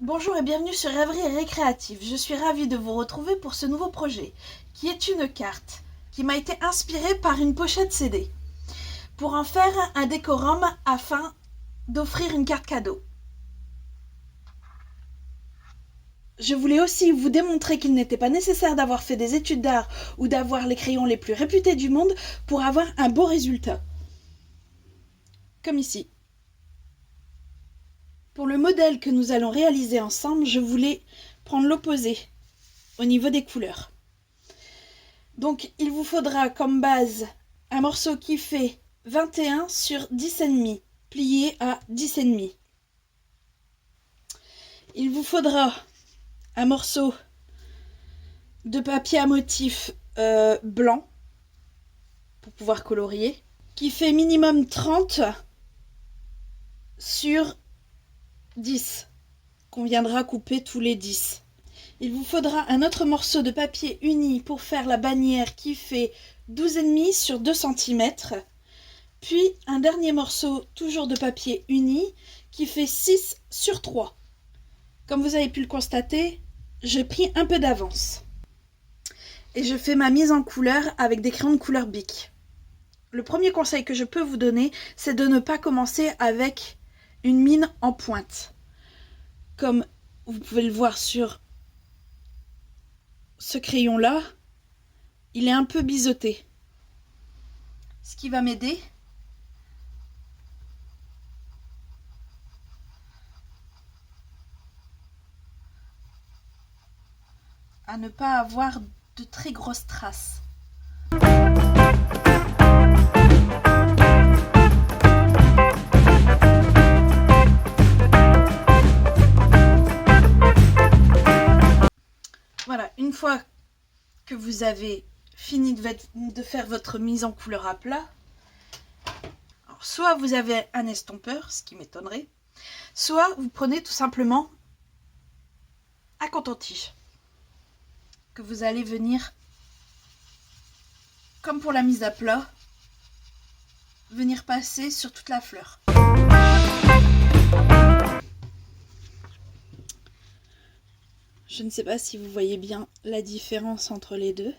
Bonjour et bienvenue sur Rêverie Récréative. Je suis ravie de vous retrouver pour ce nouveau projet, qui est une carte, qui m'a été inspirée par une pochette CD, pour en faire un décorum afin d'offrir une carte cadeau. Je voulais aussi vous démontrer qu'il n'était pas nécessaire d'avoir fait des études d'art ou d'avoir les crayons les plus réputés du monde pour avoir un beau résultat. Comme ici. Pour le modèle que nous allons réaliser ensemble, je voulais prendre l'opposé au niveau des couleurs. Donc il vous faudra comme base un morceau qui fait 21 sur 10,5, plié à 10,5. Il vous faudra un morceau de papier à motif blanc pour pouvoir colorier, qui fait minimum 30 sur 10, qu'on viendra couper tous les 10. Il vous faudra un autre morceau de papier uni pour faire la bannière qui fait 12,5 sur 2 cm, puis un dernier morceau toujours de papier uni qui fait 6 sur 3. Comme vous avez pu le constater, j'ai pris un peu d'avance. Et je fais ma mise en couleur avec des crayons de couleur Bic. Le premier conseil que je peux vous donner, c'est de ne pas commencer avec une mine en pointe. Comme vous pouvez le voir sur ce crayon-là, il est un peu biseauté. Ce qui va m'aider à ne pas avoir de très grosses traces. Voilà, une fois que vous avez fini de faire votre mise en couleur à plat, alors, soit vous avez un estompeur, ce qui m'étonnerait, soit vous prenez tout simplement un coton-tige que vous allez venir, comme pour la mise à plat, venir passer sur toute la fleur. Je ne sais pas si vous voyez bien la différence entre les deux.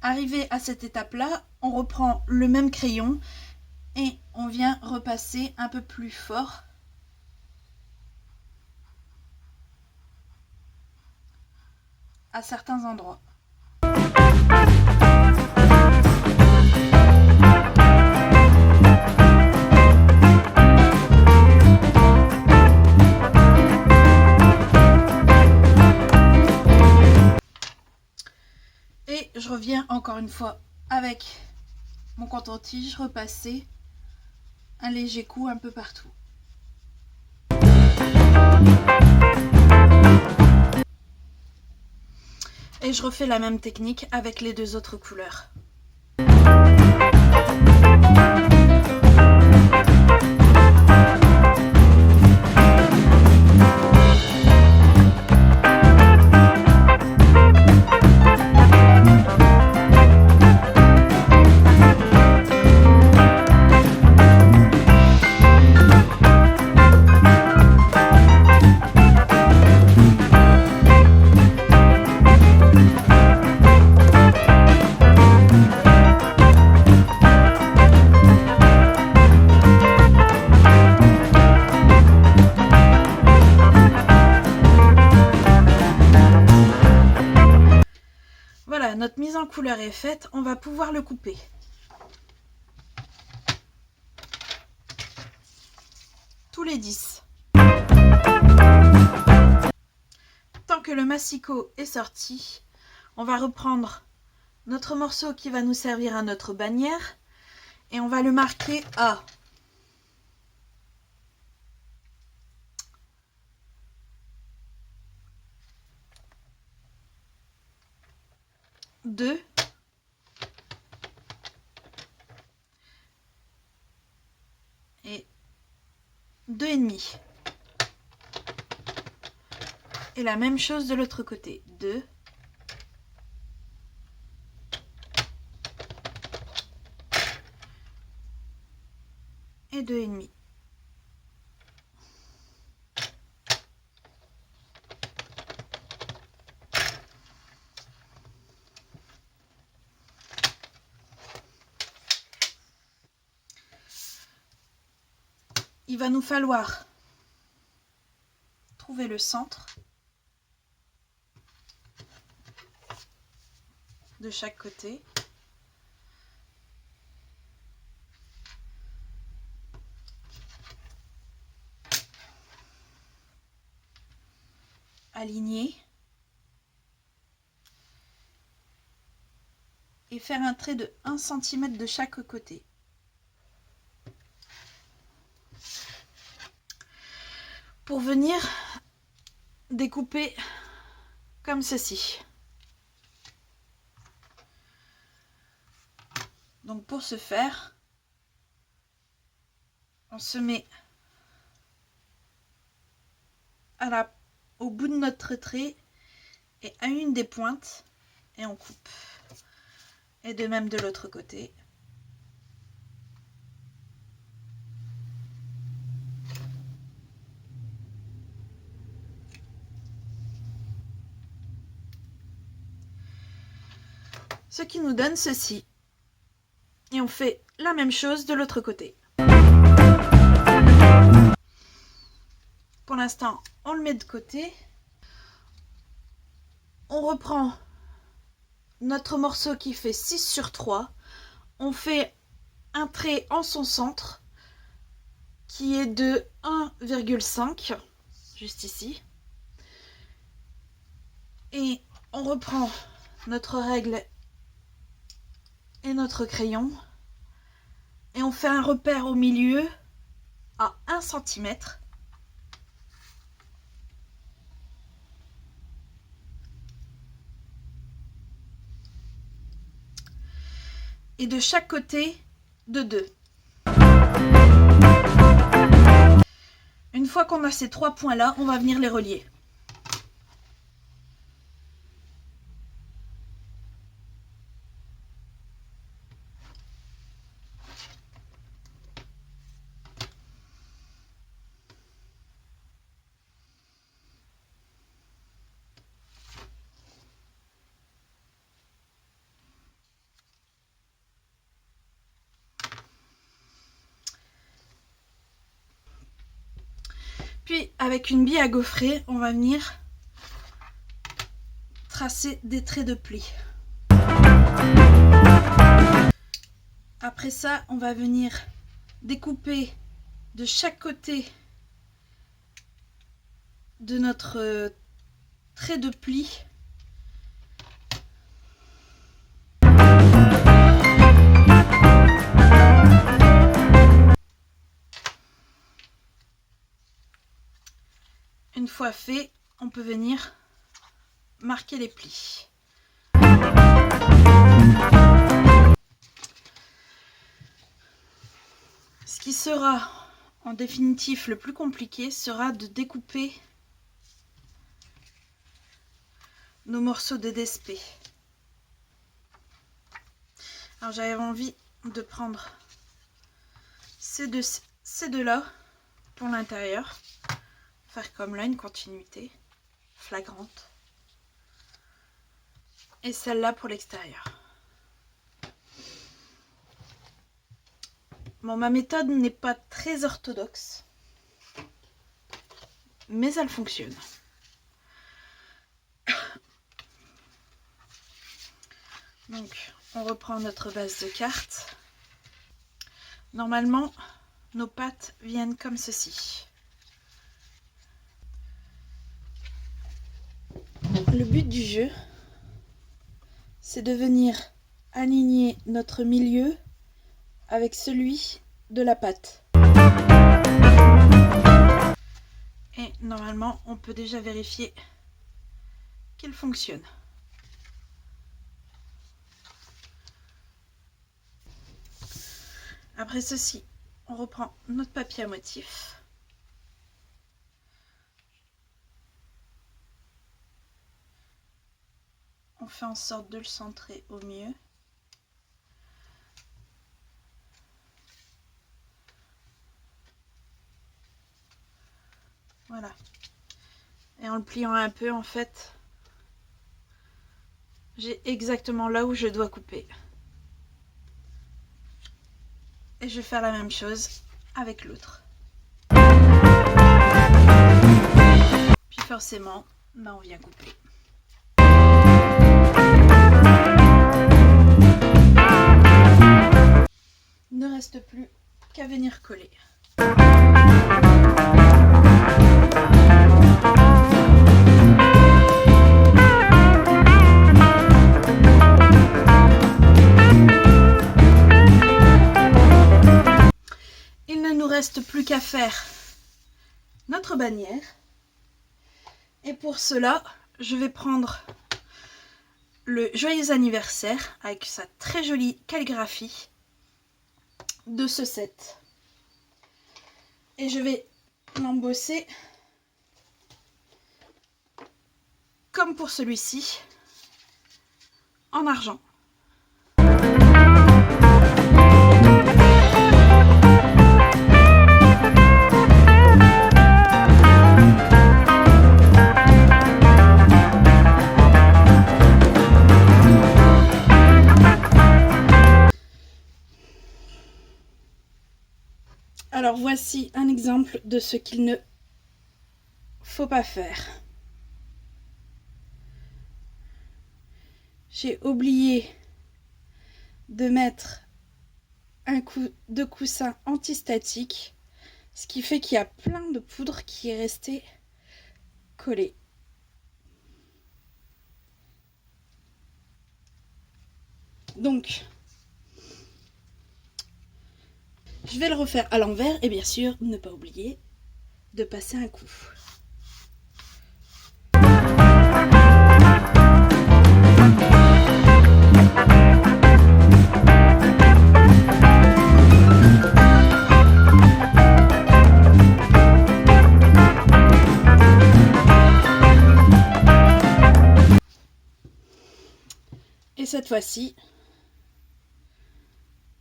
Arrivé à cette étape-là, on reprend le même crayon et on vient repasser un peu plus fort à certains endroits. Et je reviens encore une fois avec mon coton-tige, repasser un léger coup un peu partout. Et je refais la même technique avec les deux autres couleurs. Voilà, notre mise en couleur est faite, on va pouvoir le couper. Tous les 10. Tant que le massicot est sorti, on va reprendre notre morceau qui va nous servir à notre bannière et on va le marquer à 2 et 2,5. Et la même chose de l'autre côté, 2 et 2,5. Il va nous falloir trouver le centre de chaque côté. Aligner. Et faire un trait de 1 cm de chaque côté. Pour venir découper comme ceci. Donc pour ce faire, on se met au bout de notre trait et à une des pointes et on coupe. Et de même de l'autre côté. Ce qui nous donne ceci. Et on fait la même chose de l'autre côté. Pour l'instant, on le met de côté. On reprend notre morceau qui fait 6 sur 3. On fait un trait en son centre qui est de 1,5, juste ici. Et on reprend notre règle et notre crayon. Et on fait un repère au milieu à 1 cm. Et de chaque côté de 2. Une fois qu'on a ces 3 points là, on va venir les relier. Puis avec une bille à gaufrer, on va venir tracer des traits de pli. Après ça, on va venir découper de chaque côté de notre trait de pli. Une fois fait, on peut venir marquer les plis. Ce qui sera en définitif le plus compliqué sera de découper nos morceaux de DSP. Alors j'avais envie de prendre ces deux là pour l'intérieur, faire comme là une continuité flagrante, et celle-là pour l'extérieur. Bon, ma méthode n'est pas très orthodoxe, mais elle fonctionne. Donc on reprend notre base de cartes. Normalement nos pattes viennent comme ceci. Le but du jeu, c'est de venir aligner notre milieu avec celui de la patte. Et normalement, on peut déjà vérifier qu'il fonctionne. Après ceci, on reprend notre papier à motif. On fait en sorte de le centrer au mieux. Voilà. Et en le pliant un peu, en fait, j'ai exactement là où je dois couper. Et je vais faire la même chose avec l'autre. Puis forcément, on vient couper. Il ne reste plus qu'à venir coller. Il ne nous reste plus qu'à faire notre bannière. Et pour cela, je vais prendre le joyeux anniversaire avec sa très jolie calligraphie de ce set. Et je vais l'embosser comme pour celui-ci en argent. Alors voici un exemple de ce qu'il ne faut pas faire. J'ai oublié de mettre un coup de coussin antistatique, ce qui fait qu'il y a plein de poudre qui est restée collée. Donc, je vais le refaire à l'envers et bien sûr, ne pas oublier de passer un coup. Et cette fois-ci,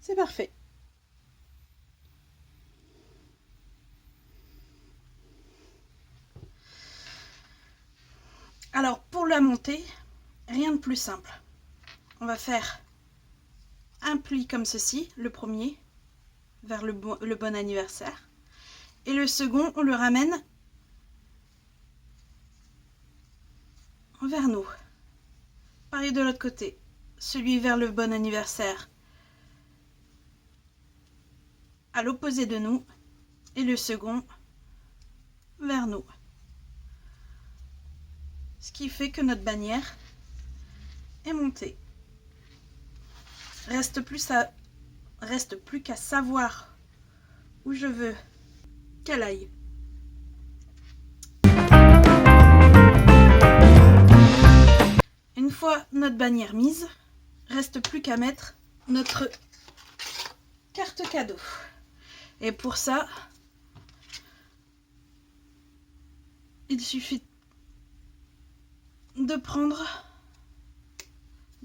c'est parfait. Alors pour la monter, rien de plus simple. On va faire un pli comme ceci, le premier, vers le bon anniversaire. Et le second, on le ramène vers nous. Pareil de l'autre côté, celui vers le bon anniversaire à l'opposé de nous et le second vers nous. Ce qui fait que notre bannière est montée. Reste plus qu'à savoir où je veux qu'elle aille. Une fois notre bannière mise, reste plus qu'à mettre notre carte cadeau. Et pour ça, il suffit de prendre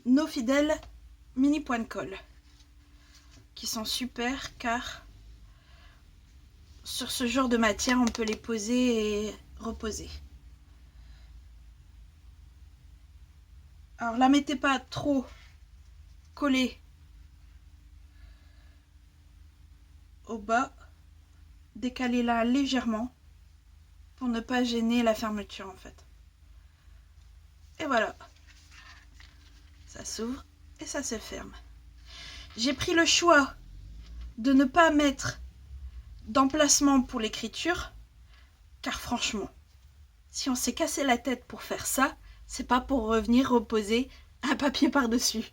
nos fidèles mini points de colle qui sont super car sur ce genre de matière on peut les poser et reposer. Alors la mettez pas trop collée au bas, décalez-la légèrement pour ne pas gêner la fermeture en fait. Et voilà, ça s'ouvre et ça se ferme. J'ai pris le choix de ne pas mettre d'emplacement pour l'écriture, car franchement, si on s'est cassé la tête pour faire ça, c'est pas pour revenir reposer un papier par-dessus.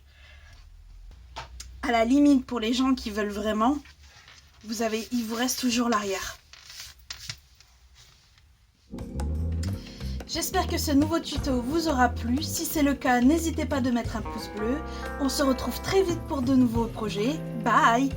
À la limite, pour les gens qui veulent vraiment, il vous reste toujours l'arrière. J'espère que ce nouveau tuto vous aura plu. Si c'est le cas, n'hésitez pas de mettre un pouce bleu. On se retrouve très vite pour de nouveaux projets. Bye!